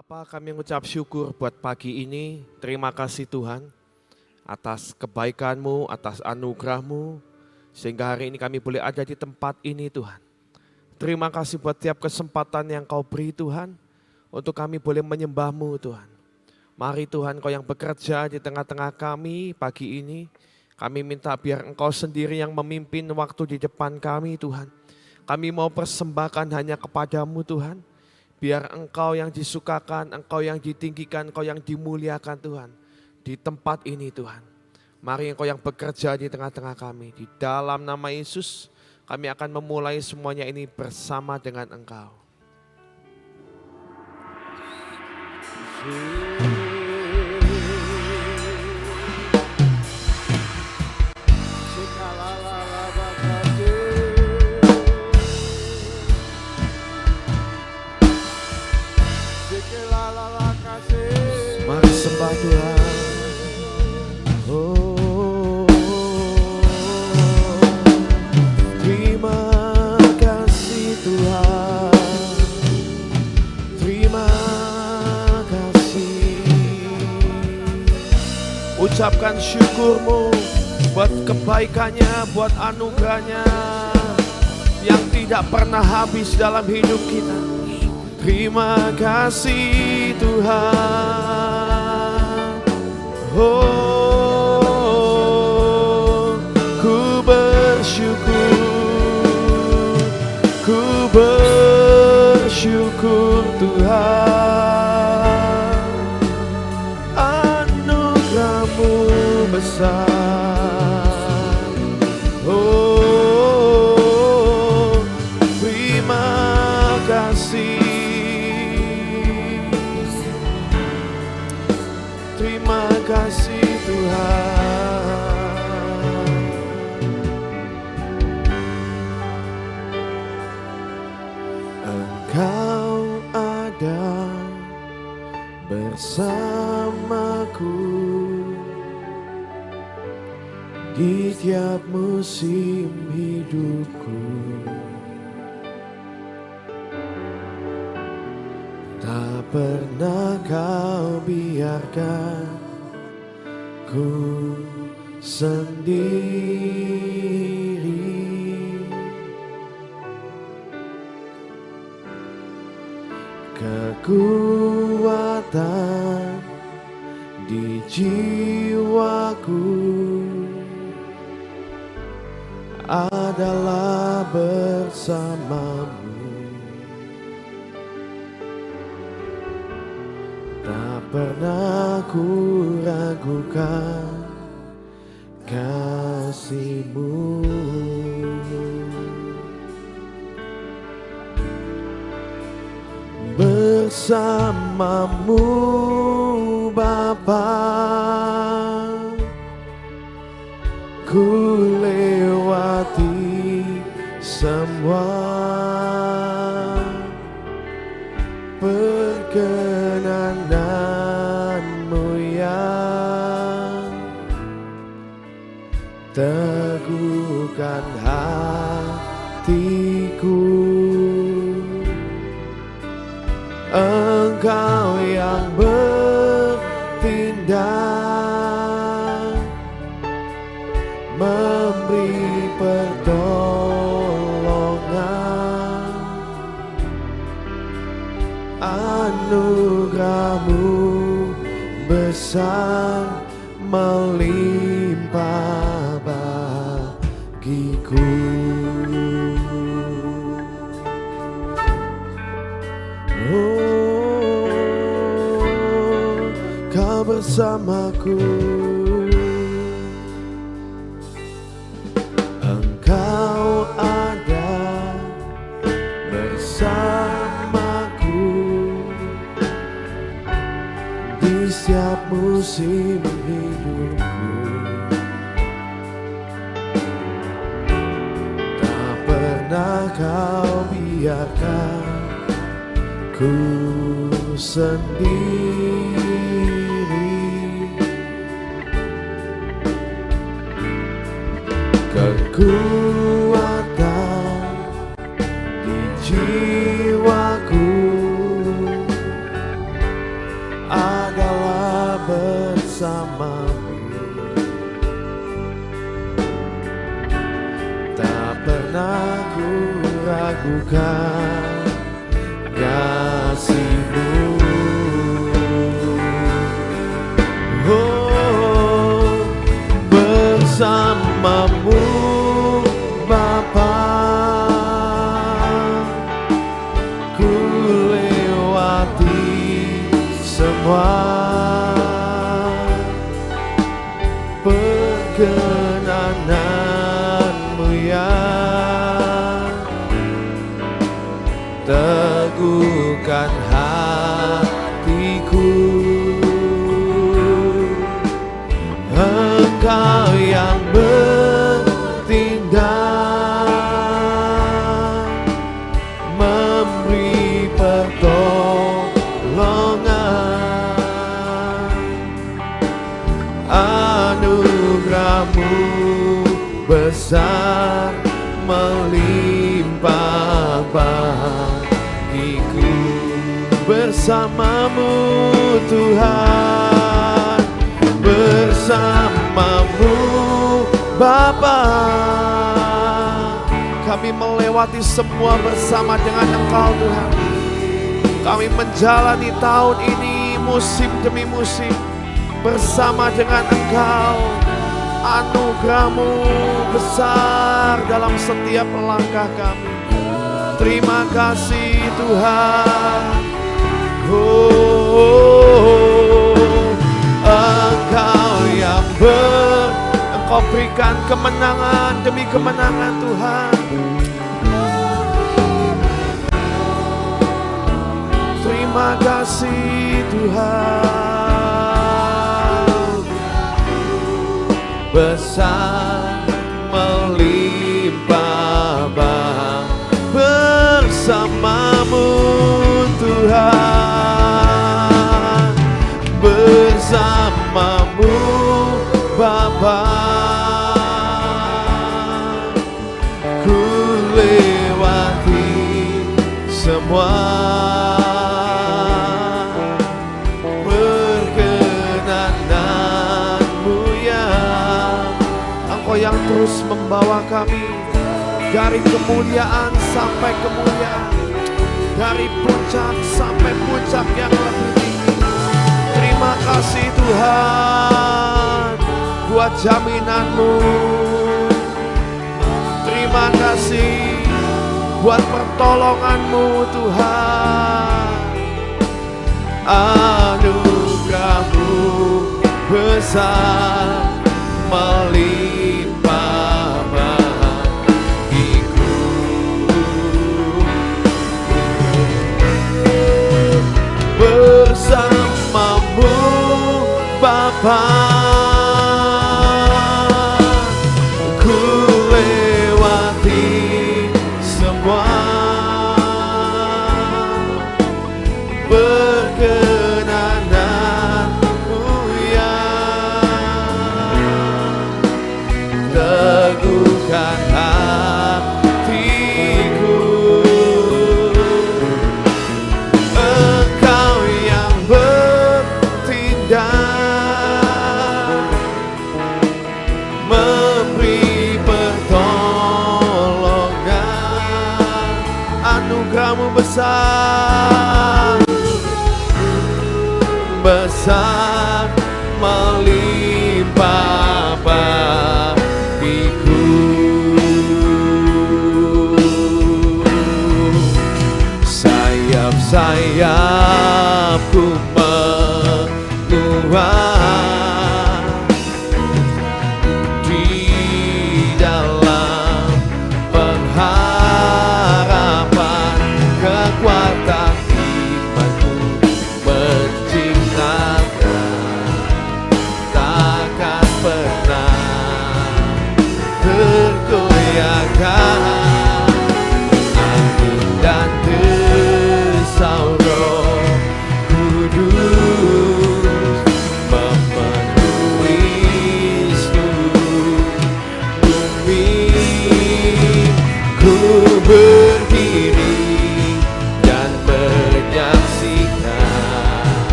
Bapa, kami mengucap syukur buat pagi ini. Terima kasih Tuhan atas kebaikan-Mu, atas anugerah-Mu, sehingga hari ini kami boleh ada di tempat ini Tuhan. Terima kasih buat tiap kesempatan yang Kau beri Tuhan, untuk kami boleh menyembah-Mu Tuhan. Mari Tuhan, Kau yang bekerja di tengah-tengah kami pagi ini, kami minta biar Engkau sendiri yang memimpin waktu di depan kami Tuhan. Kami mau persembahkan hanya kepadamu Tuhan. Biar Engkau yang disukakan, Engkau yang ditinggikan, Engkau yang dimuliakan Tuhan. Di tempat ini Tuhan. Mari Engkau yang bekerja di tengah-tengah kami. Di dalam nama Yesus kami akan memulai semuanya ini bersama dengan Engkau. Mari sembah Tuhan. Oh, terima kasih Tuhan. Terima kasih. Ucapkan syukur-Mu buat kebaikannya, buat anugerahnya yang tidak pernah habis dalam hidup kita. Terima kasih Tuhan. Oh, ku bersyukur Tuhan. Anugerah-Mu besar. Oh, terima kasih. Terima kasih Tuhan. Engkau ada bersamaku di tiap musim hidupku. Tak pernah Kau biarkan ku sendiri. Kekuatan di jiwaku adalah bersamamu. Tak pernah ku ragukan kasih-Mu. Bersamamu Bapa, ku lewati semua. Perkenanan-Mu yang teguhkan hatiku. Engkau yang bertindak, memberi pertolongan. Anugerah-Mu besar melimpah bagiku. Oh, Kau bersamaku. Engkau ada bersamaku di setiap musim hidupku. Tak pernah Kau biarkan ku sendiri. Kekuatan di jiwaku ku ragukan kasih-Mu. Oh, bersama-Mu Bapa, ku lewati semua perkenanan-Mu ya. Teguhkan hatiku, Engkau yang bertindak, memberi pertolongan. Anugerah-Mu besar melimpah bagiku. Bersama-Mu Tuhan, bersama-Mu Bapa, kami melewati semua bersama dengan Engkau Tuhan. Kami menjalani tahun ini musim demi musim bersama dengan Engkau. Anugerah-Mu besar dalam setiap langkah kami. Terima kasih Tuhan. Oh, Engkau yang Engkau berikan kemenangan demi kemenangan Tuhan. Terima kasih Tuhan. Besar melimpah bersama-Mu Tuhan, bersama-Mu Bapa, ku lewati semua perkenanan-Mu ya. Engkau yang terus membawa kami dari kemuliaan sampai kemuliaan, dari puncak sampai puncak yang lebih tinggi. Terima kasih Tuhan buat jaminan-Mu. Terima kasih buat pertolongan-Mu Tuhan. Anugerah-Mu besar melimpah bagiku. Bersama-Mu Bapa, ku lewati semua perkenanan-Mu ya. Teguhkan hatiku, Engkau yang bertindak, memberi pertolongan. Anugerah-Mu besar, besar melimpah bagiku. Sayap-sayapku menguat di dalam pengharapan, kekuatan imanku menciptakan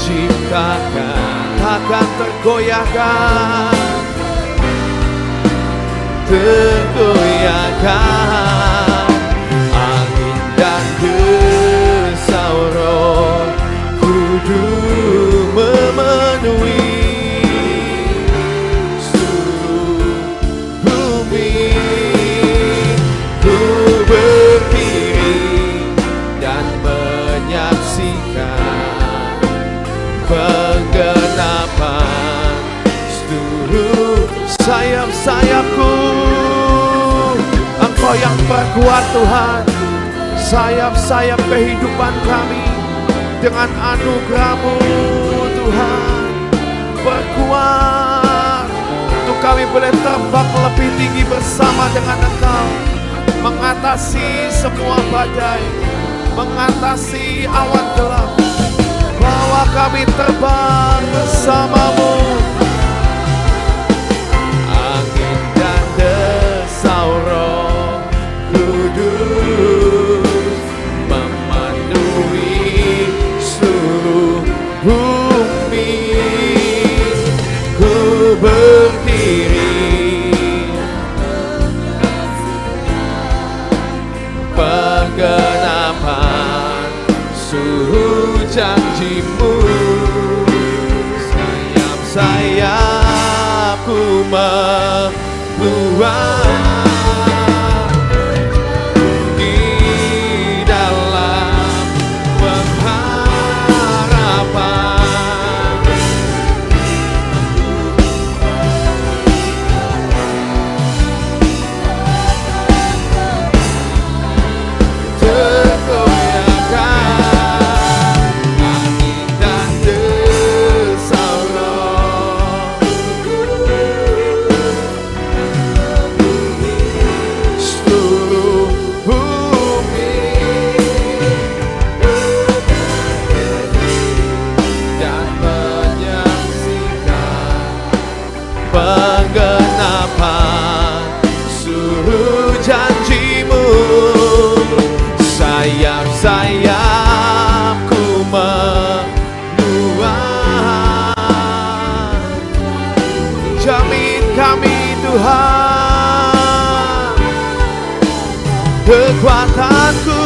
ciptakan takkan tergoyahkan, tergoyahkan. Angin dan desau Roh Kudus memenuhi seluruh bumi. Ku berdiri dan menyaksikan penggenapan seluruh sayap-sayapku. Engkau yang berkuat Tuhan, sayap-sayap kehidupan kami dengan anugerah-Mu Tuhan. Berkuat untuk kami boleh terbang lebih tinggi bersama dengan Engkau, mengatasi semua badai, mengatasi awan gelap. Bawa kami terbang bersama-Mu. Angin dan desau Roh Kudus memenuhi seluruh bumi. Ku berdiri penggenapan seluruh janji-Mu. Sayap-sayapku membuat di dalam pengharapan. Penggenapan seluruh janji-Mu. Sayap-sayapku menguat. Jamin kami Tuhan, kekuatanku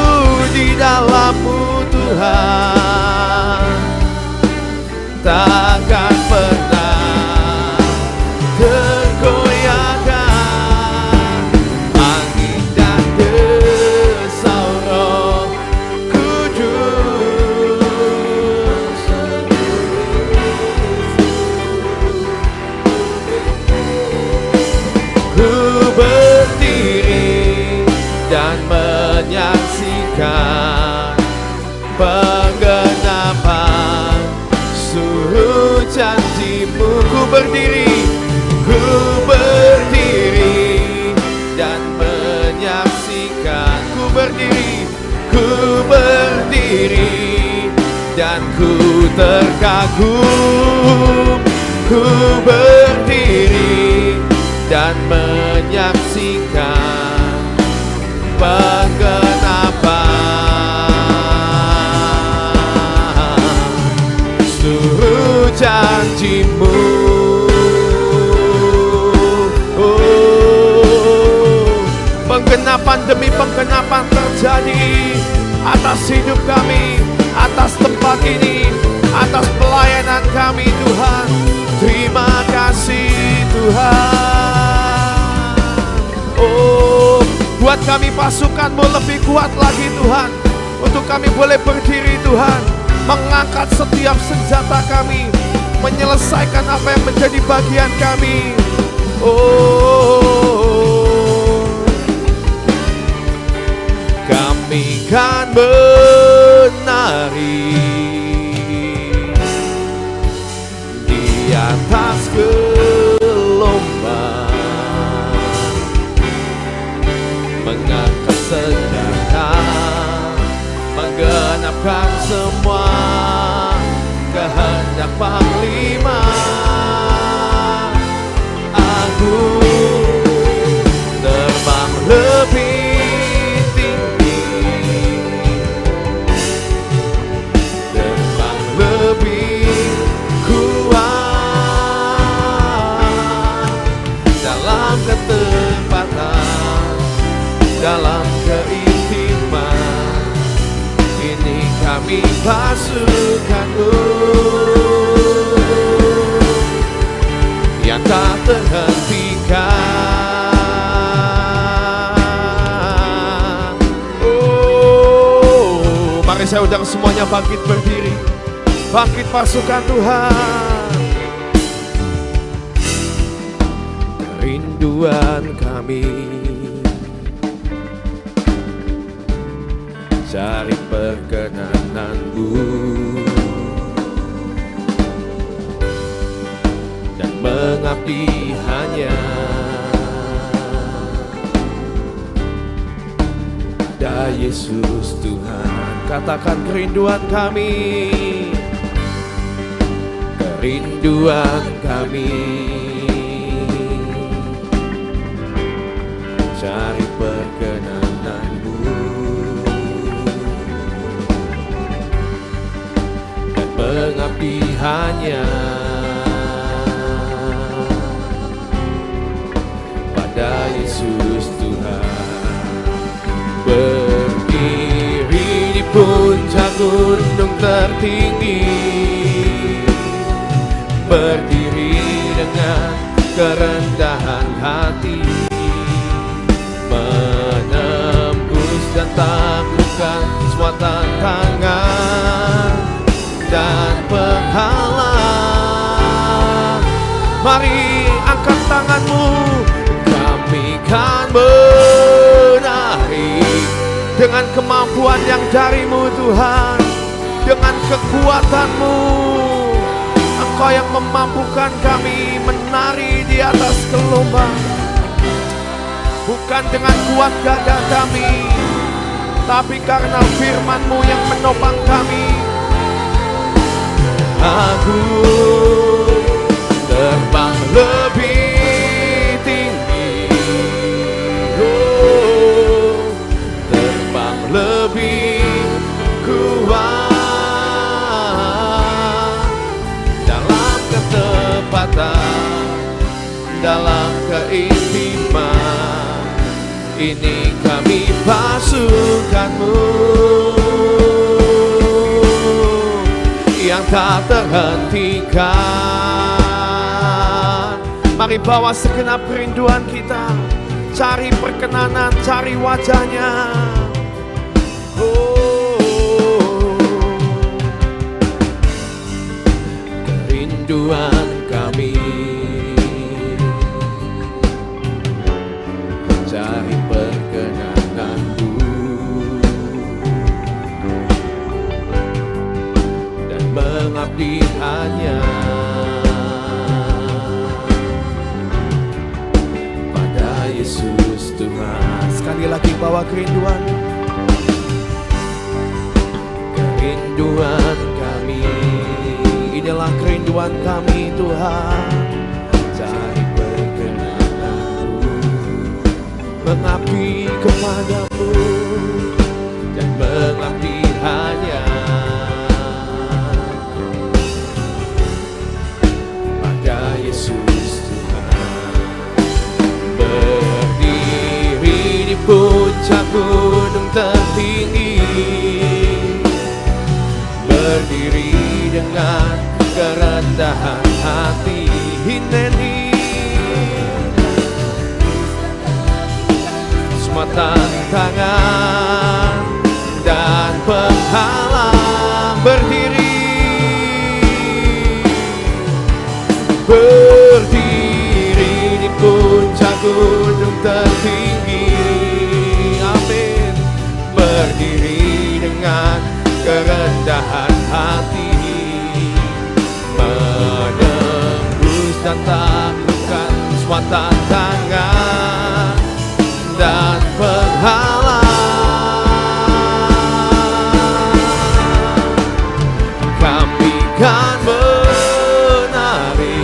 di dalam-Mu Tuhan, takkan pernah tergoyahkan. Angin dan desau Roh Kudus ku berdiri dan menyaksikan penggenapan seluruh janji-Mu. Ku berdiri dan menyaksikan. Ku berdiri dan ku terkagum. Ku berdiri dan menyaksikan penggenapan seluruh janji-Mu. Penggenapan demi penggenapan terjadi atas hidup kami, atas tempat ini, atas pelayanan kami Tuhan. Terima kasih Tuhan. Oh, buat kami pasukan-Mu lebih kuat lagi Tuhan, untuk kami boleh berdiri Tuhan, mengangkat setiap senjata kami, menyelesaikan apa yang menjadi bagian kami. Kami kan menari di atas gelombang, mengangkat senjata, menggenapkan semua kehendak Panglima. Aku terbang lebih tinggi, terbang lebih kami pasukanmu yang tak terhentikan. Oh, mari saya undang semuanya bangkit berdiri, bangkit pasukan Tuhan. Kerinduan kami cari perkenanan-Mu dan mengabdi hanya pada Yesus Tuhan. Katakan kerinduan kami, kerinduan kami cari perkenanan-Mu dan mengabdi hanya pada Yesus Tuhan. Berdiri di puncak gunung tertinggi, berdiri dengan kerendahan hati, menembus dan taklukkan semua tantangan dan penghalang. Mari angkat tanganmu, kami kan menari dengan kemampuan yang dari-Mu Tuhan, dengan kekuatan-Mu. Engkau yang memampukan kami menari di atas gelombang, bukan dengan kuat gagah kami, tapi karena firman-Mu yang menopang kami. Aku terbang lebih tinggi, oh, terbang lebih kuat dalam ketepatan, dalam keintiman. Ini kami pasukan-Mu yang tak terhentikan. Mari bawa segenap kerinduan kita, cari perkenanan, cari wajah-Nya. Oh, kerinduan kami cari perkenanan-Mu dan mengabdi hanya pada Yesus Tuhan. Sekali lagi bawa kerinduan, kerinduan kami, inilah kerinduan kami Tuhan. Cari perkenanan-Mu, mengabdi kepada-Mu dan mengabdi hanya pada Yesus Tuhan. Berdiri di puncak gunung tertinggi, berdiri dengan kerendahan hati. Hineni semua tantangan dan penghalang, berdiri, berdiri di puncak gunung tertinggi. Amin. Berdiri dengan kerendahan hati, menembus dan taklukkan semua tantangan dan penghalang. Kami kan menari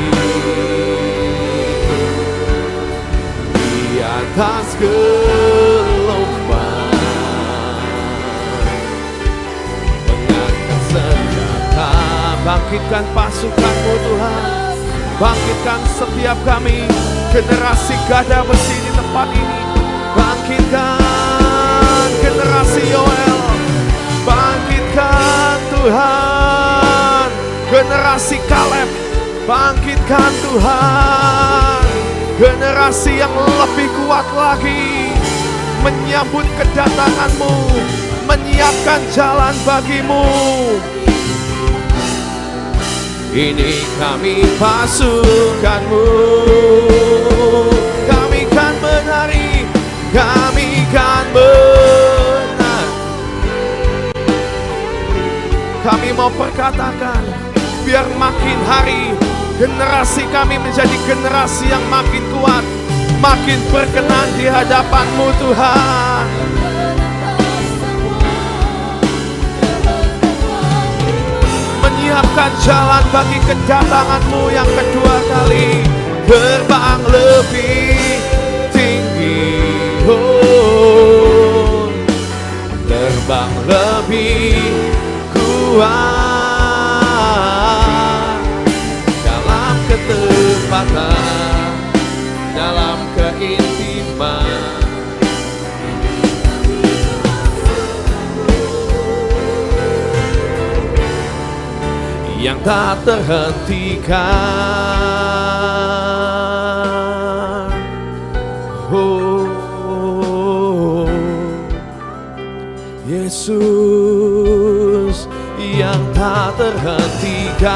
di atas gelombang, mengangkat senjata. Bangkitkan pasukan-Mu Tuhan, bangkitkan setiap kami, generasi gada besi di tempat ini. Bangkitkan generasi Yoel, bangkitkan Tuhan. Generasi Kaleb, bangkitkan Tuhan. Generasi yang lebih kuat lagi, menyambut kedatangan-Mu, menyiapkan jalan bagimu. Ini kami pasukan-Mu, kami kan menari, kami kan menang. Kami mau perkatakan, biar makin hari generasi kami menjadi generasi yang makin kuat, makin berkenan di hadapan-Mu Tuhan. Menyiapkan jalan bagi kedatangan-Mu yang kedua kali. Terbang lebih tinggi, oh, terbang lebih kuat, dalam ketepatan, dalam keintiman. Yang tak terhentikan, oh, Yesus yang tak terhentikan,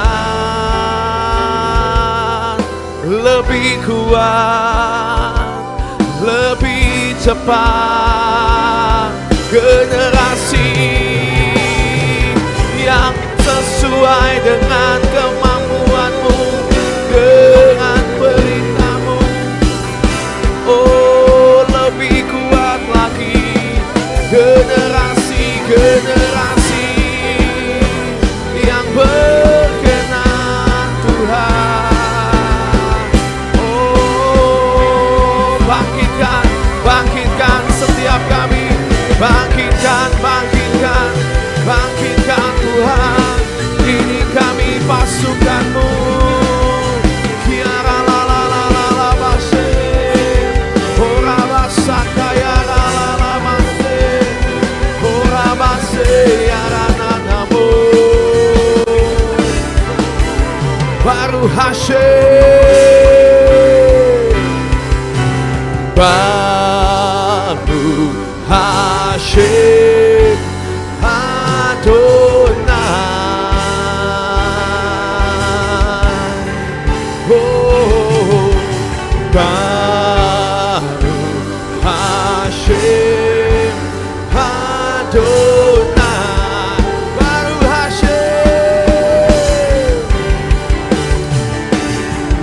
lebih kuat, lebih cepat, generasi yang sesuai dengan kemampuan-Mu, dengan perintah-Mu. Oh, lebih kuat lagi, generasi-generasi yang berkenan Tuhan. Oh, bangkitkan, bangkitkan setiap kami, bangkitkan, bangkitkan, bangkitkan Tuhan. Ini kami pasukan-Mu. Kiara la la la la la base, ora basaka ya la la la base, ora base ya rananamu. Baru Hashem, baru Hashem, Adonai. Baru Hashem, Adonai. Baru Hashem,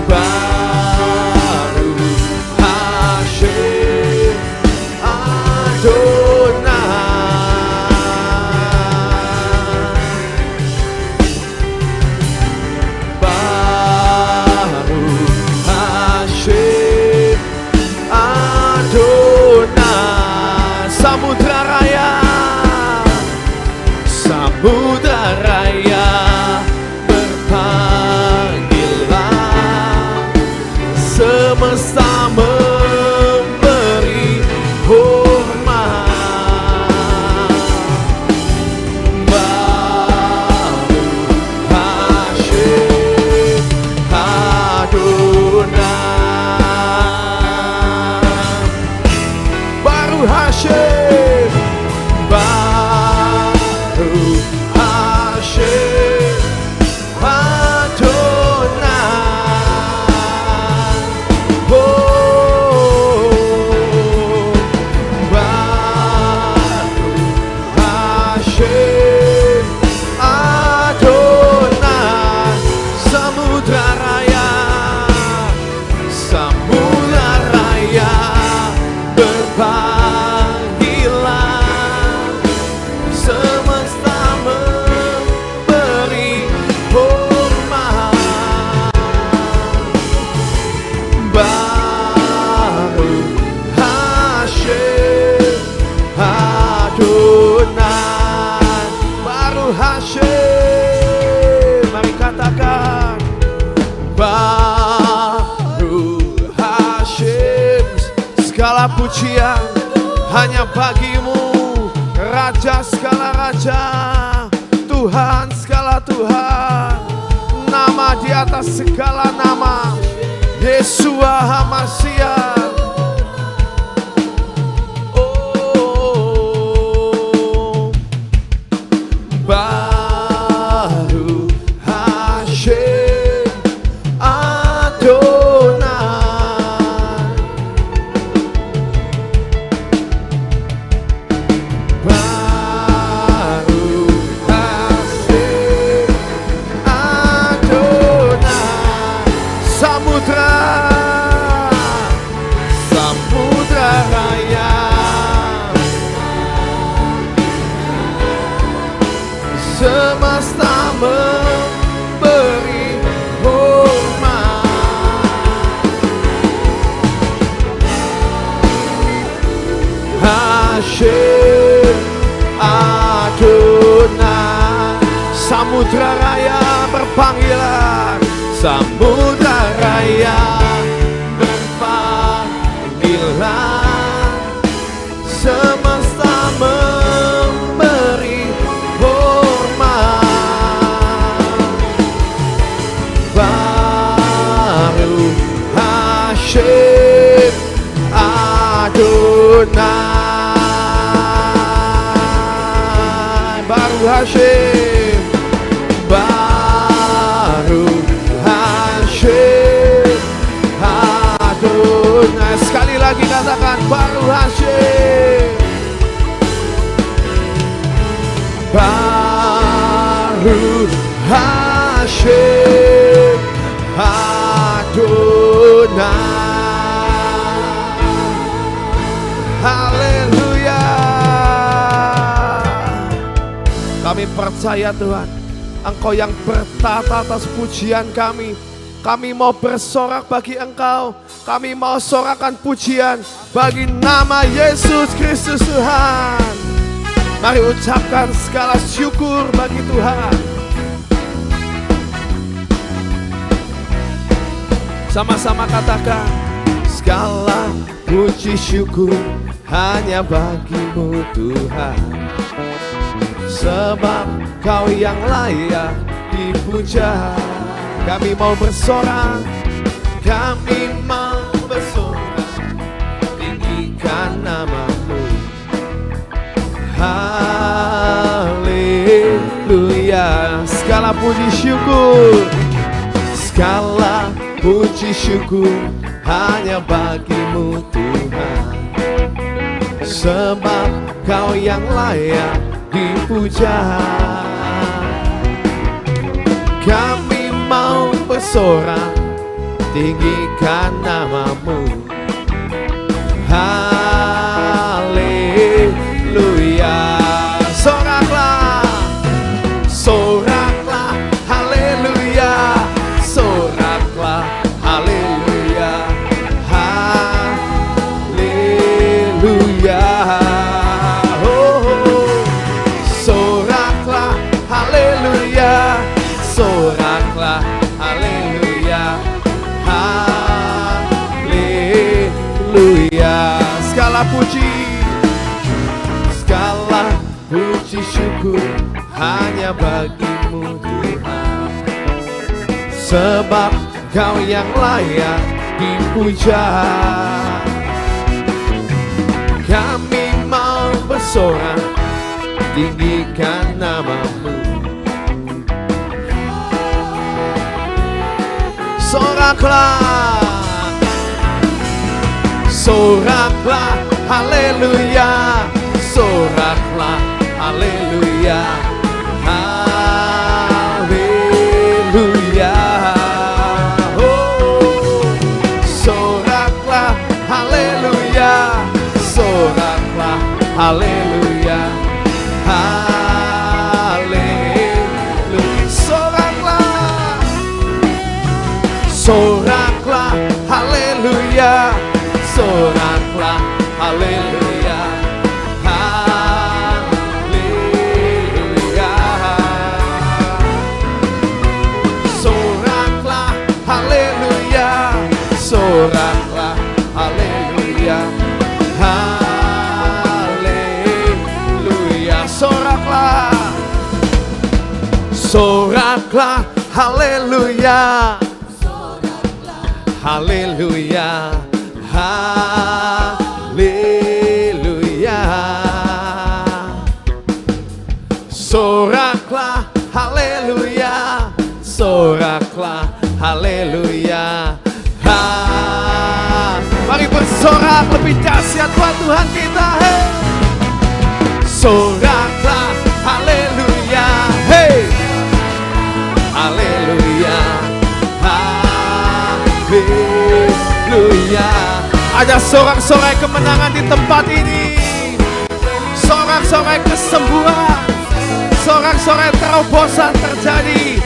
baru Hashem, Adonai. Baru Hashem, Adonai. Samudra Raya, Samudra Raya berpanggilan, semesta memberi hormat. Baru Hashem, Adonai. Baru Hashem, baru Hashem, Adonai. Oh, baru Hashem, Adonai. Samudra Raya, Samudra Raya berpanggilan, semesta memberi hormat. Baru Hashem, Adonai. Baru Hashem, mari katakan, baru Hashem. Segala pujian hanya bagi-Mu, Raja segala raja, Tuhan Tuhan, segala Tuhan. Nama di atas segala nama. Yeshua HaMashiach. Oh, Baruch Hashem Adonai. Baruch Hashem Adonai. Samudra raya, semesta memberi hormat. Hashem Adonai. Samudra raya berpanggilan, samudra raya berpanggilan, semesta memberi hormat. Baruch Hashem Adonai. Baruch Hashem, Baruch Hashem Adonai. Sekali lagi katakan Baruch Hashem. Baruch Hashem Adonai. Haleluya. Kami percaya Tuhan, Engkau yang bertata atas pujian kami. Kami mau bersorak bagi Engkau. Kami mau sorakan pujian bagi nama Yesus Kristus Tuhan. Mari ucapkan segala syukur bagi Tuhan. Sama-sama katakan, segala puji syukur hanya bagimu Tuhan. Sebab Kau yang layak dipuja. Kami mau bersorak, kami mau bersorak, tinggikan nama-Mu. Haleluya. Segala puji syukur, segala puji syukur hanya bagimu Tuhan. Sebab Kau yang layak dipuja. Kami mau bersorak, tinggikan nama-Mu. Haleluya. Soraklah, soraklah, haleluya. Soraklah, haleluya. Haleluya. Soraklah, haleluya. Soraklah, haleluya. Haleluya. Segala puji, segala puji syukur hanya bagimu Tuhan. Sebab Kau yang layak dipuja. Kami mau bersorak, tinggikan nama-Mu. Soraklah, soraklah, haleluya. Soraklah, haleluya. Haleluya. Oh, soraklah, haleluya. Soraklah, haleluya. Haleluya. Soraklah, soraklah, haleluya. Soraklah, haleluya. Haleluya. Soraklah, haleluya. Soraklah, haleluya. Haleluya. Soraklah, Soraklah, haleluya, haleluya, haleluya. Soraklah, haleluya, soraklah, haleluya. Mari bersorak lebih dahsyat buat Tuhan kita. Hey. Soraklah, haleluya, hey, haleluya, haleluya. Ada sorak-sorai kemenangan di tempat ini, sorak-sorai kesembuhan, sorak-sorai terobosan terjadi.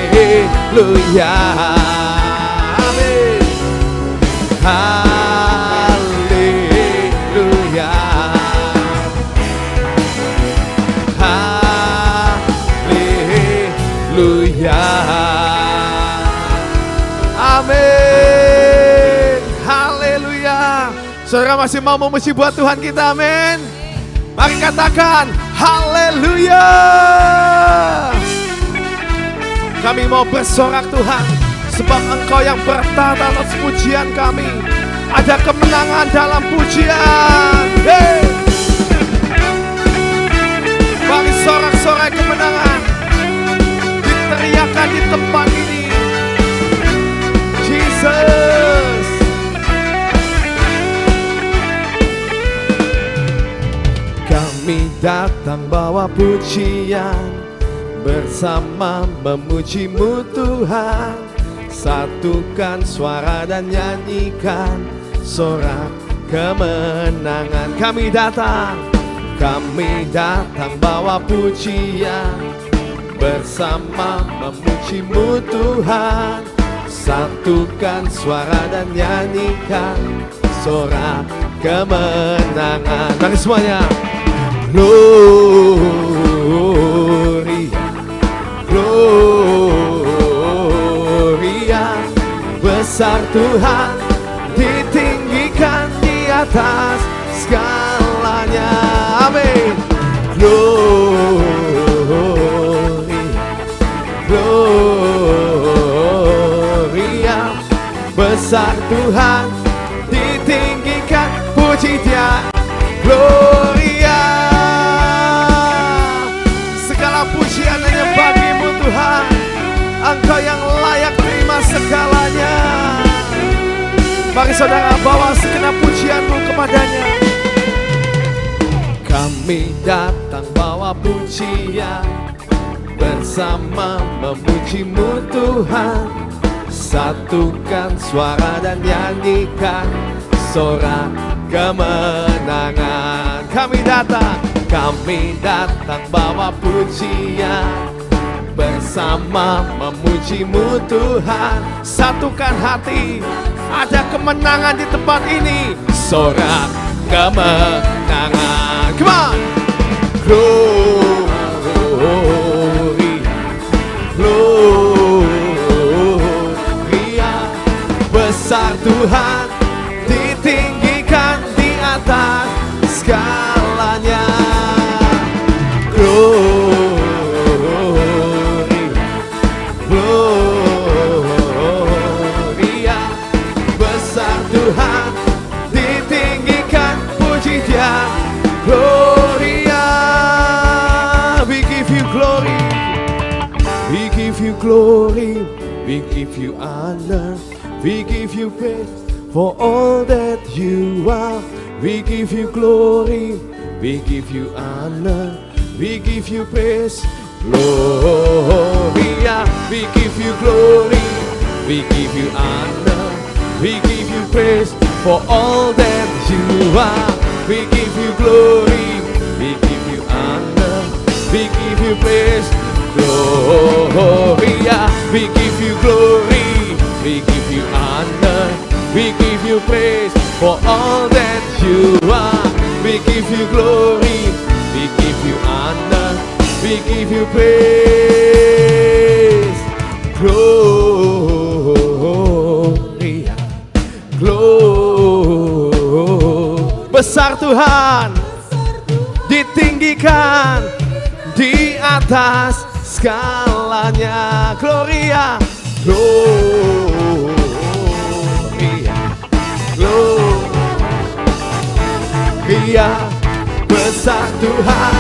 Haleluya, amin. Haleluya, haleluya, amin. Haleluya. Saudara masih mau memuji buat Tuhan kita, amin. Mari katakan haleluya. Kami mau bersorak Tuhan, sebab Engkau yang bertata atas pujian kami. Ada kemenangan dalam pujian. Hey. Mari sorak-sorai kemenangan diteriakan di tempat ini. Jesus. Kami datang bawa pujian, bersama memuji-Mu Tuhan. Satukan suara dan nyanyikan sorak kemenangan. Kami datang bawa pujian, bersama memuji-Mu Tuhan. Satukan suara dan nyanyikan sorak kemenangan. Mari semuanya. Gloria, Gloria, besar Tuhan, ditinggikan di atas segalanya. Amin. Gloria, Gloria, besar Tuhan, ditinggikan, puji Dia. Gloria, segala pujian hanya bagi-Mu Tuhan. Engkau yang layak terima segalanya. Mari saudara bawa segenap pujian-Mu kepadanya. Kami datang bawa pujian, bersama memuji-Mu Tuhan. Satukan suara dan nyanyikan sorak kemenangan. Kami datang bawa pujian, bersama memuji-Mu Tuhan. Satukan hati, ada kemenangan di tempat ini. Sorak kemenangan. Come on. Gloria, besar Tuhan, ditinggikan di atas segalanya. Gloria, besar Tuhan, ditinggikan, puji Dia. Gloria, we give You glory, we give You glory, we give You honor, we give You praise for all that You are. We give You glory, we give You honor, we give You praise. Gloria, we give You glory, we give You honor, we give You praise for all that You are. We give You glory, we give You honor, we give You praise. Gloria, we give You glory, we give You honor, we give You praise for all that You are. We give You glory, we give You honor, we give You praise. Gloria, Besar Tuhan, ditinggikan di atas segalanya. Gloria, gloria, gloria. Besar Tuhan,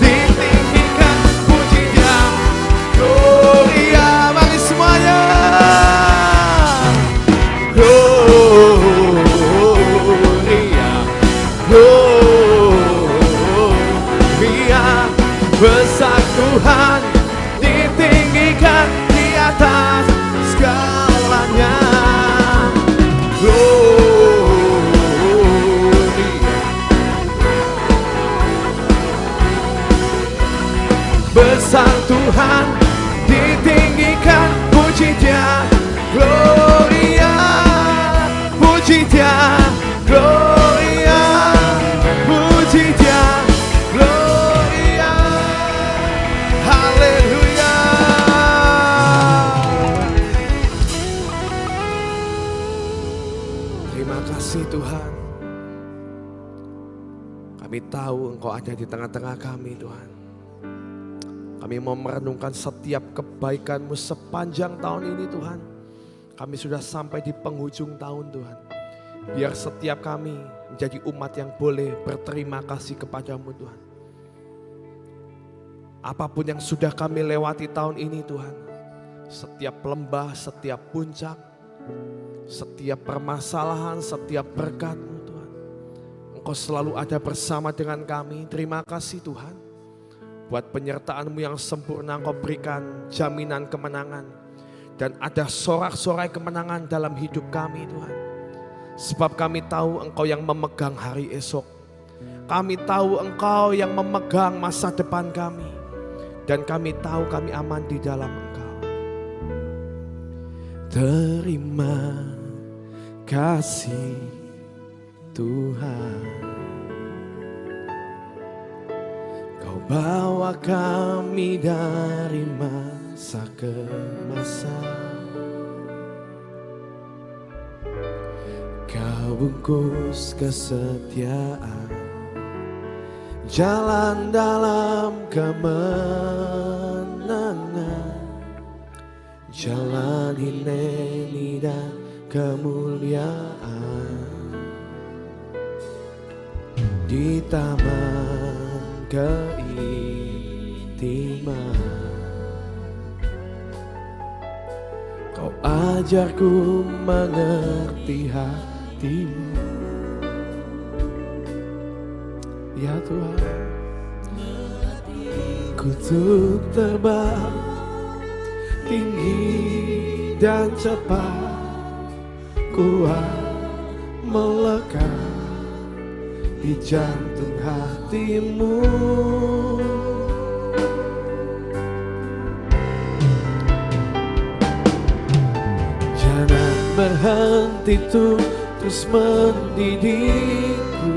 ditinggikan puji Dia. Gloria, mari semuanya. Gloria, gloria. Besar Tuhan, ditinggikan di atas segalanya. Besar Tuhan, ditinggikan puji Dia. Gloria, puji Dia. Gloria, puji Dia. Gloria, haleluya. Terima kasih Tuhan. Kami tahu Engkau ada di tengah-tengah kami Tuhan. Kami mau merenungkan setiap kebaikan-Mu sepanjang tahun ini Tuhan. Kami sudah sampai di penghujung tahun Tuhan. Biar setiap kami menjadi umat yang boleh berterima kasih kepada-Mu Tuhan. Apapun yang sudah kami lewati tahun ini Tuhan. Setiap lembah, setiap puncak, setiap permasalahan, setiap berkat-Mu Tuhan. Engkau selalu ada bersama dengan kami. Terima kasih Tuhan. Buat penyertaan-Mu yang sempurna Engkau berikan jaminan kemenangan. Dan ada sorak-sorai kemenangan dalam hidup kami Tuhan. Sebab kami tahu Engkau yang memegang hari esok. Kami tahu Engkau yang memegang masa depan kami. Dan kami tahu kami aman di dalam Engkau. Terima kasih Tuhan. Kau bawa kami dari masa ke masa. Kau bungkus kesetiaan, jalan dalam kemenangan, jalan hineni dan kemuliaan. Di taman keintiman, Kau ajarku mengerti hati-Mu. Ya Tuhan, kutuk terbang tinggi dan cepat, kuat melekat di jantung hati-Mu. Jangan berhenti terus mendidikku.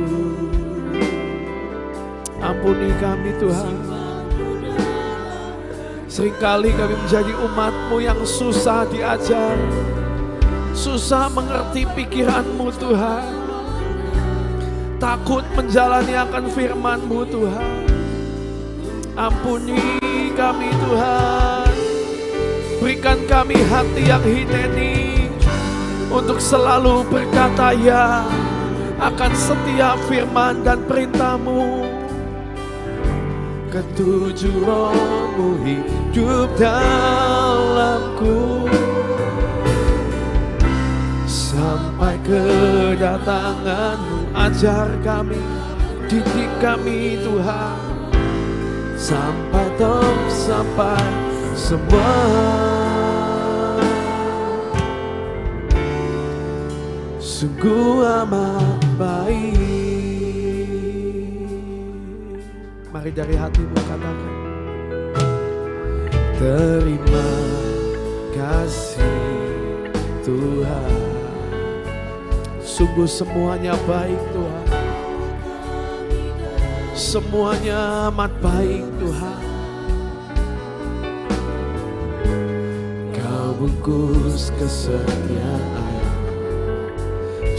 Ampuni kami Tuhan. Seringkali kami menjadi umat-Mu yang susah diajar, susah mengerti pikiran-Mu Tuhan. Takut menjalani akan firman-Mu Tuhan. Ampuni kami Tuhan. Berikan kami hati yang hineni untuk selalu berkata ya akan setiap firman dan perintah-Mu. Ketujuh Roh-Mu hidup dalamku sampai kedatangan-Mu. Ajar kami, didik kami Tuhan, sampai semua. Sungguh amat baik. Mari dari hati-Mu katakan, terima kasih Tuhan. Sungguh semuanya baik Tuhan. Semuanya amat baik Tuhan. Kau bungkus kesetiaan,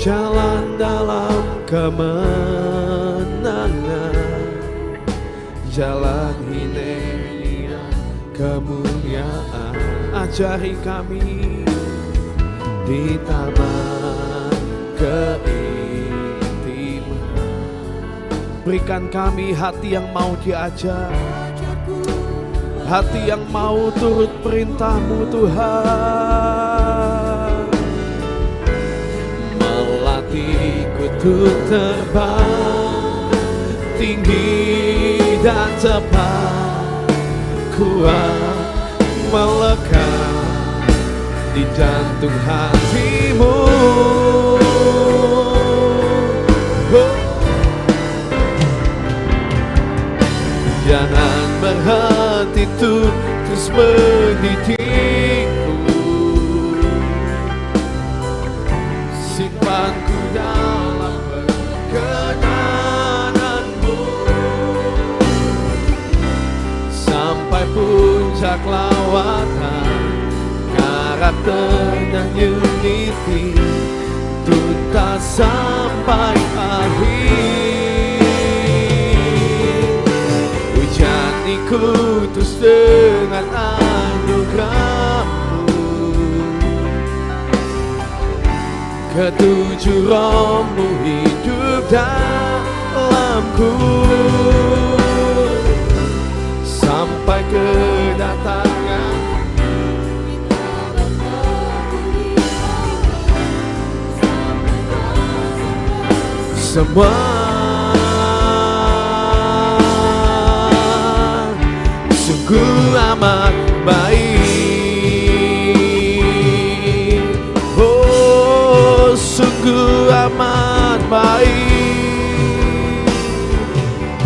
jalan dalam kemenangan, jalan hineni kemuliaan. Ajari kami di taman keintiman. Berikan kami hati yang mau diajar, hati yang mau turut perintah-Mu Tuhan. Melatihku untuk terbang tinggi dan cepat, kuat melekat di jantung hati-Mu. Jangan berhenti tuh terus mendidikku, simpanku dalam perkenanan-Mu sampai puncak lawatan. Karakter dan unity tuntas sampai akhir. Hujaniku terus dengan anugerah-Mu, ketujuh roh-Mu hidup dalamku sampai kedatangan. Semua sungguh amat baik. Oh, sungguh amat baik.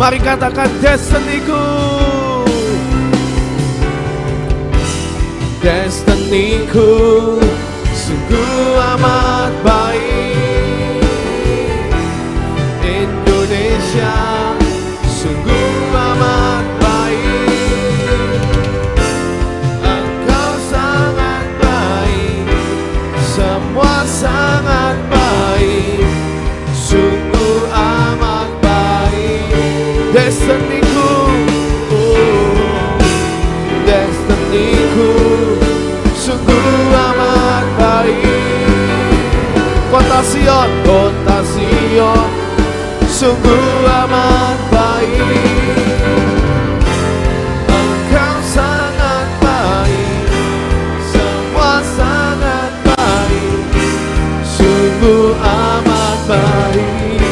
Mari katakan destiniku, destiniku sungguh amat baik. Indonesia sungguh amat baik. Engkau sangat baik, semua sangat baik, sungguh amat baik. Destiniku, oh, destiniku sungguh amat baik. Kota Sion, kota Sion sungguh amat baik. Engkau sangat baik, semua sangat baik, sungguh amat baik.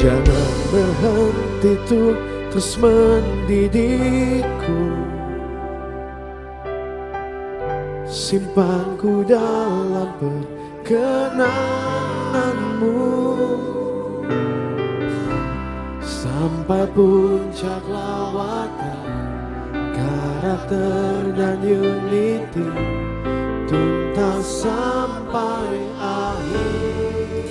Jangan berhenti tuh terus mendidikku, simpanku dalam perkenanan-Mu sampai puncak lawatan. Karakter dan unity tuntas sampai akhir.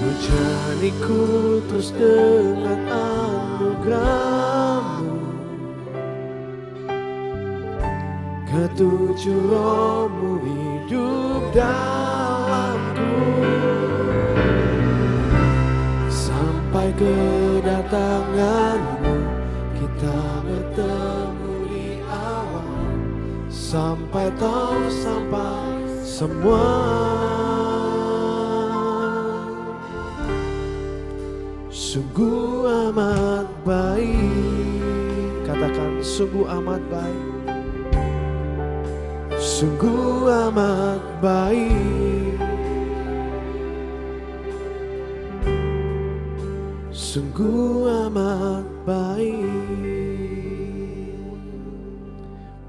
Hujaniku terus dengan anugerah-Mu, ketujuh roh-Mu hidup dalamku sampai kedatangan-Mu. Kita bertemu di awal sampai tahu sampai semua. Sungguh amat baik. Katakan sungguh amat baik. Sungguh amat baik. Sungguh amat baik.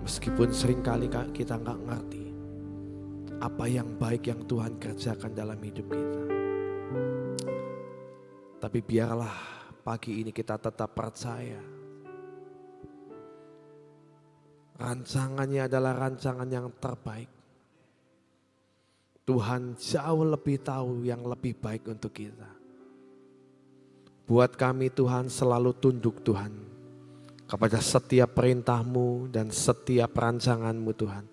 Meskipun seringkali kita nggak ngerti apa yang baik yang Tuhan kerjakan dalam hidup kita, tapi biarlah pagi ini kita tetap percaya rancangannya adalah rancangan yang terbaik. Tuhan jauh lebih tahu yang lebih baik untuk kita. Buat kami Tuhan selalu tunduk Tuhan kepada setiap perintah-Mu dan setiap rancangan-Mu Tuhan.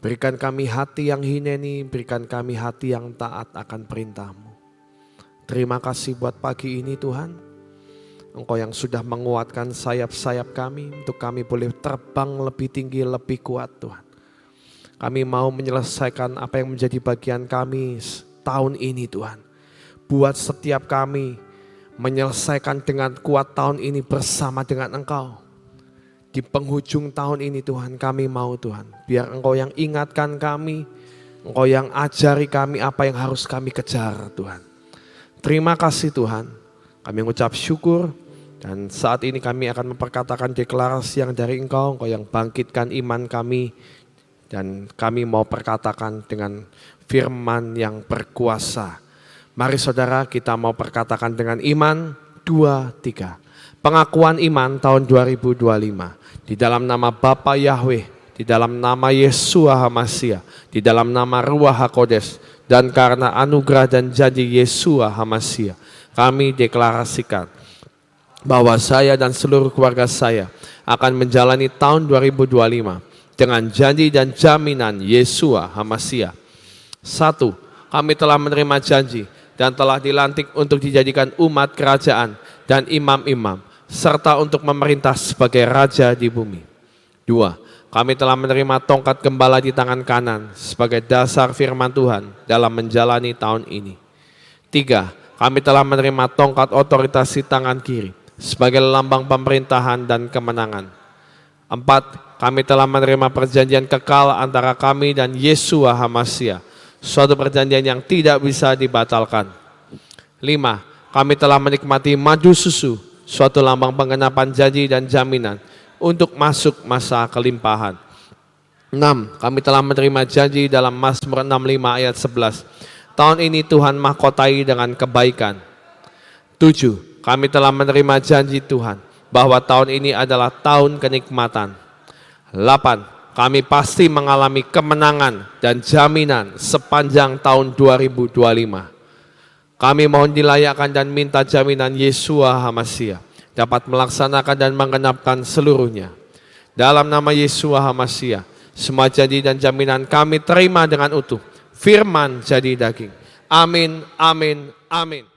Berikan kami hati yang hineni, berikan kami hati yang taat akan perintah-Mu. Terima kasih buat pagi ini Tuhan. Engkau yang sudah menguatkan sayap-sayap kami untuk kami boleh terbang lebih tinggi, lebih kuat Tuhan. Kami mau menyelesaikan apa yang menjadi bagian kami tahun ini Tuhan. Buat setiap kami menyelesaikan dengan kuat tahun ini bersama dengan Engkau. Di penghujung tahun ini Tuhan kami mau Tuhan. Biar Engkau yang ingatkan kami, Engkau yang ajari kami apa yang harus kami kejar Tuhan. Terima kasih Tuhan. Kami mengucap syukur. Dan saat ini kami akan memperkatakan deklarasi yang dari Engkau yang bangkitkan iman kami. Dan kami mau perkatakan dengan firman yang berkuasa. Mari saudara kita mau perkatakan dengan iman 2, 3. Pengakuan iman tahun 2025. Di dalam nama Bapa Yahweh, di dalam nama Yeshua HaMashiach, di dalam nama Ruach HaKodes. Dan karena anugerah dan janji Yeshua HaMashiach, kami deklarasikan bahwa saya dan seluruh keluarga saya akan menjalani tahun 2025 dengan janji dan jaminan Yeshua HaMashiach. 1. Kami telah menerima janji dan telah dilantik untuk dijadikan umat kerajaan dan imam-imam, serta untuk memerintah sebagai raja di bumi. 2. Kami telah menerima tongkat gembala di tangan kanan sebagai dasar firman Tuhan dalam menjalani tahun ini. 3. Kami telah menerima tongkat otoritas di tangan kiri sebagai lambang pemerintahan dan kemenangan. 4. Kami telah menerima perjanjian kekal antara kami dan Yeshua HaMashiach, suatu perjanjian yang tidak bisa dibatalkan. 5. Kami telah menikmati madu susu, suatu lambang penggenapan janji dan jaminan untuk masuk masa kelimpahan. 6. Kami telah menerima janji dalam Mazmur 65 ayat 11. Tahun ini Tuhan mahkotai dengan kebaikan. 7. Kami telah menerima janji Tuhan bahwa tahun ini adalah tahun kenikmatan. 8. Kami pasti mengalami kemenangan dan jaminan sepanjang tahun 2025. Kami mohon dilayakkan dan minta jaminan Yeshua HaMashiach dapat melaksanakan dan menggenapkan seluruhnya. Dalam nama Yeshua HaMashiach, semua janji dan jaminan kami terima dengan utuh. Firman jadi daging. Amin, amin, amin.